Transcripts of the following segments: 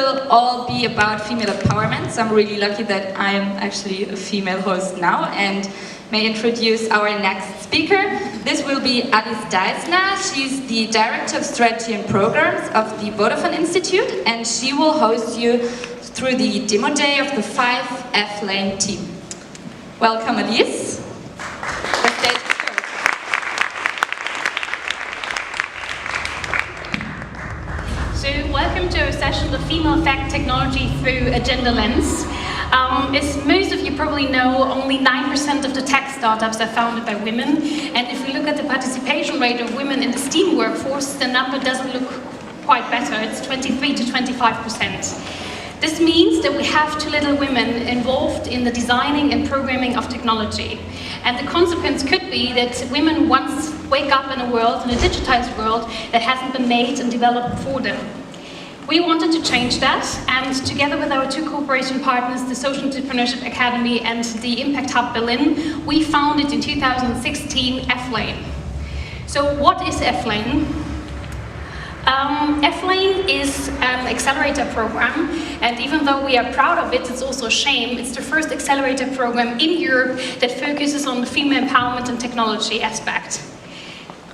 will all be about female empowerment. So I'm really lucky that I'm actually a female host now and may introduce our next speaker. This will be Alice Deisner. She's the Director of Strategy and Programs of the Vodafone Institute, and she will host you through the demo day of the 5F Lane team. Welcome, Alice. The stage is yours. So, welcome to a session of Female Fact Technology through a Gender Lens. As most of you probably know, only 9% of the tech startups are founded by women. And if we look at the participation rate of women in the STEAM workforce, the number doesn't look quite better. It's 23 to 25%. This means that we have too little women involved in the designing and programming of technology. And the consequence could be that women once wake up in a world, in a digitized world, that hasn't been made and developed for them. We wanted to change that, and together with our two cooperation partners, the Social Entrepreneurship Academy and the Impact Hub Berlin, we founded in 2016 F-Lane. So what is F-Lane? F-Lane is an accelerator program, and even though we are proud of it, it's also a shame. It's the first accelerator program in Europe that focuses on the female empowerment and technology aspect.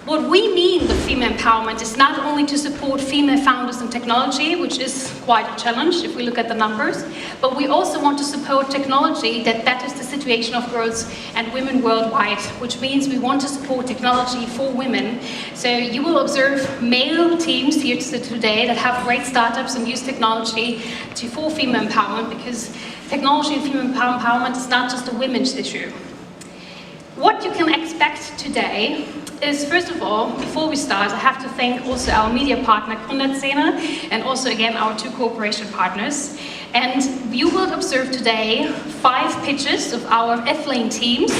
What we mean with female empowerment is not only to support female founders in technology, which is quite a challenge if we look at the numbers, but we also want to support technology that betters the situation of girls and women worldwide, which means we want to support technology for women. So you will observe male teams here today that have great startups and use technology for female empowerment, because technology and female empowerment is not just a women's issue. What you can expect today is, first of all, before we start, I have to thank also our media partner, Gründerszene, and also again our two cooperation partners. And you will observe today 5 pitches of our F-Lane teams.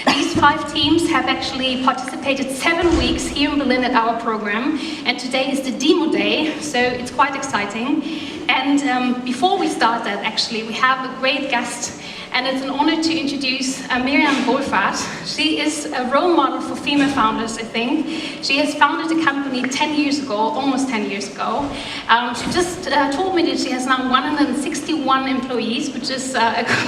These 5 teams have actually participated 7 weeks here in Berlin at our program, and today is the demo day, so it's quite exciting. And before we start that, actually, we have a great guest. And it's an honor to introduce Miriam Wohlfahrt. She is a role model for female founders, I think. She has founded a company 10 years ago, almost 10 years ago. She just told me that she has now 161 employees, which is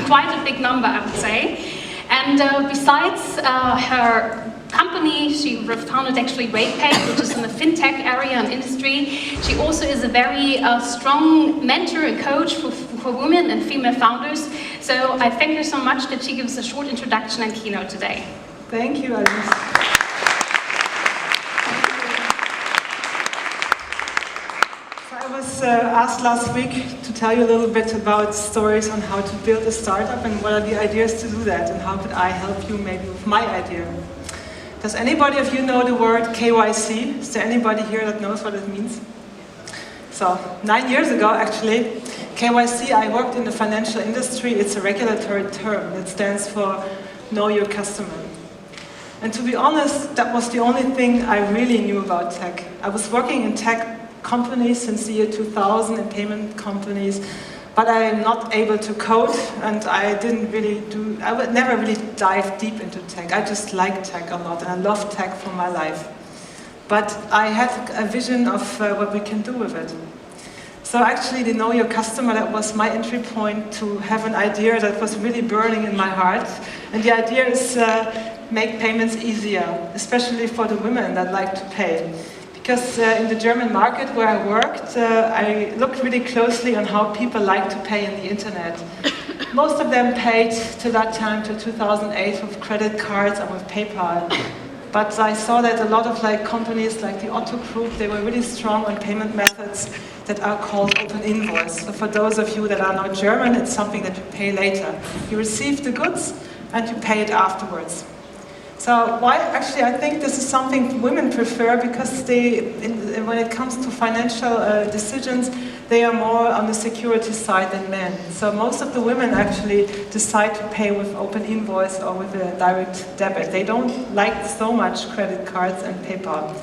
quite a big number, I would say. And besides her company, she founded actually RatePay, which is in the fintech area and industry. She also is a very strong mentor and coach for women and female founders. So I thank her so much that she gives a short introduction and keynote today. Thank you, Alice. So I was asked last week to tell you a little bit about stories on how to build a startup and what are the ideas to do that, and how could I help you maybe with my idea. Does anybody of you know the word KYC? Is there anybody here that knows what it means? So 9 years ago, actually, KYC, I worked in the financial industry. It's a regulatory term that stands for Know Your Customer. And to be honest, that was the only thing I really knew about tech. I was working in tech companies since the year 2000, in payment companies, but I am not able to code, and I would never really dive deep into tech. I just like tech a lot, and I love tech for my life. But I had a vision of what we can do with it. So actually, the Know Your Customer, that was my entry point to have an idea that was really burning in my heart. And the idea is make payments easier, especially for the women that like to pay. Because in the German market where I worked, I looked really closely on how people like to pay in the internet. Most of them paid to that time, to 2008, with credit cards and with PayPal. But I saw that a lot of companies like the Otto Group, they were really strong on payment methods that are called open invoice. So for those of you that are not German, it's something that you pay later. You receive the goods and you pay it afterwards. So why actually I think this is something women prefer, because when it comes to financial decisions, they are more on the security side than men. So most of the women actually decide to pay with open invoice or with a direct debit. They don't like so much credit cards and PayPal.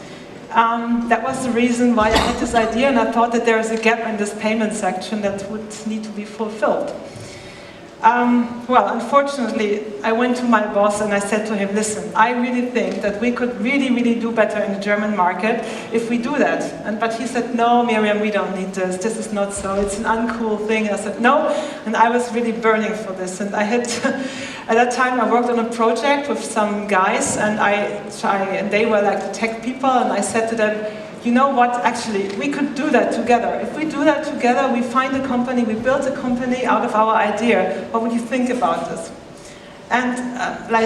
That was the reason why I had this idea, and I thought that there is a gap in this payment section that would need to be fulfilled. Well, unfortunately, I went to my boss and I said to him, listen, I really think that we could really do better in the German market if we do that. But he said, no, Miriam, we don't need this. This is not so. It's an uncool thing. I said, no. And I was really burning for this. And I had, at that time, I worked on a project with some guys and they were like the tech people. And I said to them, you know what, actually, we could do that together. If we do that together, we find a company, we build a company out of our idea. What would you think about this? And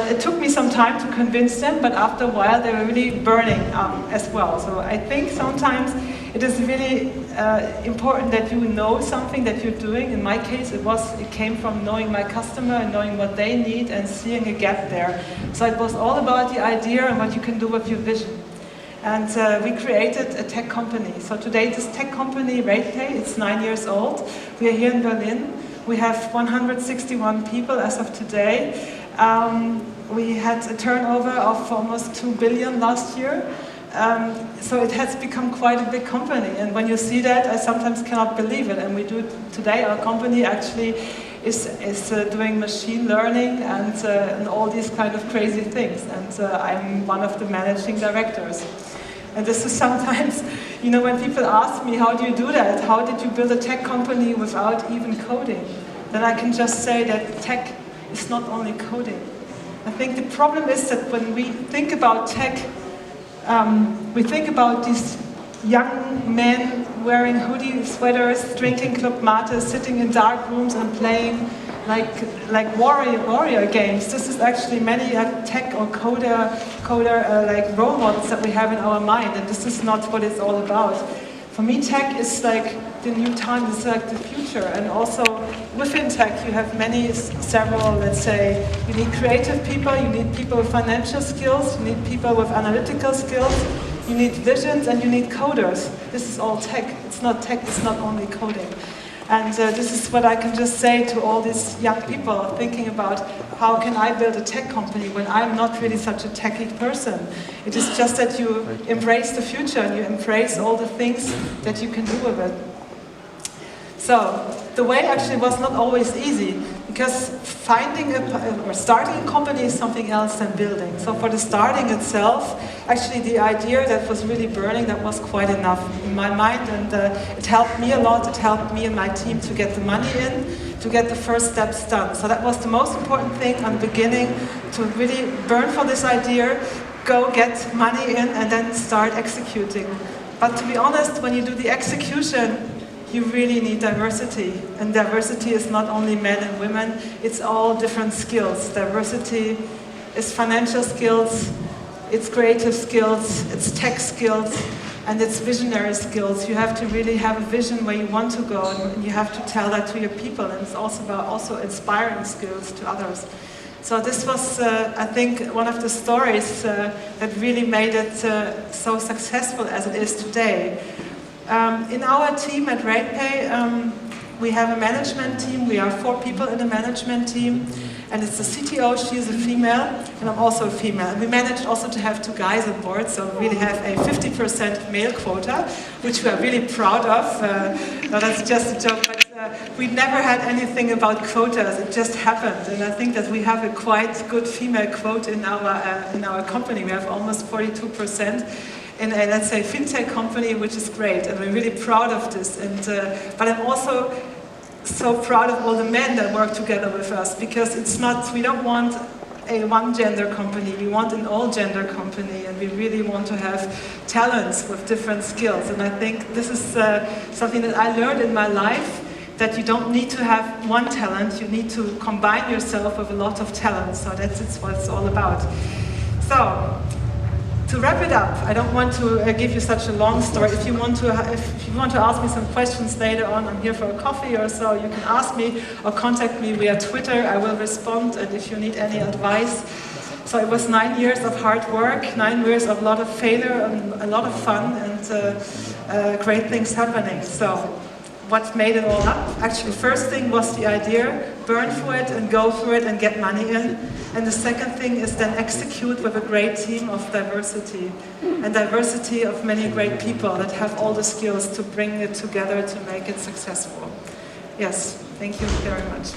it took me some time to convince them, but after a while, they were really burning as well. So I think sometimes it is really important that you know something that you're doing. In my case, it came from knowing my customer and knowing what they need and seeing a gap there. So it was all about the idea and what you can do with your vision. And we created a tech company. So today this tech company, RatePay, it's 9 years old. We are here in Berlin. We have 161 people as of today. We had a turnover of almost 2 billion last year. So it has become quite a big company. And when you see that, I sometimes cannot believe it. And we do today, our company actually is doing machine learning and all these kind of crazy things. And I'm one of the managing directors. And this is sometimes, you know, when people ask me, how do you do that? How did you build a tech company without even coding? Then I can just say that tech is not only coding. I think the problem is that when we think about tech, we think about these young men wearing hoodie sweaters, drinking club mate, sitting in dark rooms and playing like warrior games. This is actually many tech or coder like role models that we have in our mind, and this is not what it's all about. For me, tech is like the new time, it's like the future, and also within tech you have several, let's say, you need creative people, you need people with financial skills, you need people with analytical skills, you need visions, and you need coders. This is all tech. It's not tech, it's not only coding. And this is what I can just say to all these young people thinking about how can I build a tech company when I'm not really such a techy person. It is just that you embrace the future and you embrace all the things that you can do with it. So the way actually was not always easy, because finding or starting a company is something else than building. So for the starting itself, actually the idea that was really burning, that was quite enough in my mind, and it helped me a lot. It helped me and my team to get the money in, to get the first steps done. So that was the most important thing on the beginning, to really burn for this idea, go get money in, and then start executing. But to be honest, when you do the execution, you really need diversity. And diversity is not only men and women, it's all different skills. Diversity is financial skills, it's creative skills, it's tech skills, and it's visionary skills. You have to really have a vision where you want to go, and you have to tell that to your people. And it's also about inspiring skills to others. So this was, I think, one of the stories that really made it so successful as it is today. In our team at RatePay, we have a management team. We are 4 people in the management team, and it's the CTO. She is a female, and I'm also a female. And we managed also to have 2 guys on board, so we really have a 50% male quota, which we are really proud of. No, that's just a joke, but we never had anything about quotas. It just happened, and I think that we have a quite good female quota in our company. We have almost 42%. In a, let's say, fintech company, which is great, and we're really proud of this. And but I'm also so proud of all the men that work together with us, because it's not, we don't want a one-gender company, we want an all-gender company, and we really want to have talents with different skills. And I think this is something that I learned in my life, that you don't need to have one talent, you need to combine yourself with a lot of talent. So that's what it's all about. So, to wrap it up, I don't want to give you such a long story. If you want to ask me some questions later on, I'm here for a coffee or so. You can ask me or contact me via Twitter. I will respond, and if you need any advice. So it was 9 years of hard work, 9 years of a lot of failure and a lot of fun, and great things happening. So what made it all up? Actually, first thing was the idea, burn for it and go for it and get money in. And the second thing is then execute with a great team of diversity. And diversity of many great people that have all the skills to bring it together to make it successful. Yes, thank you very much.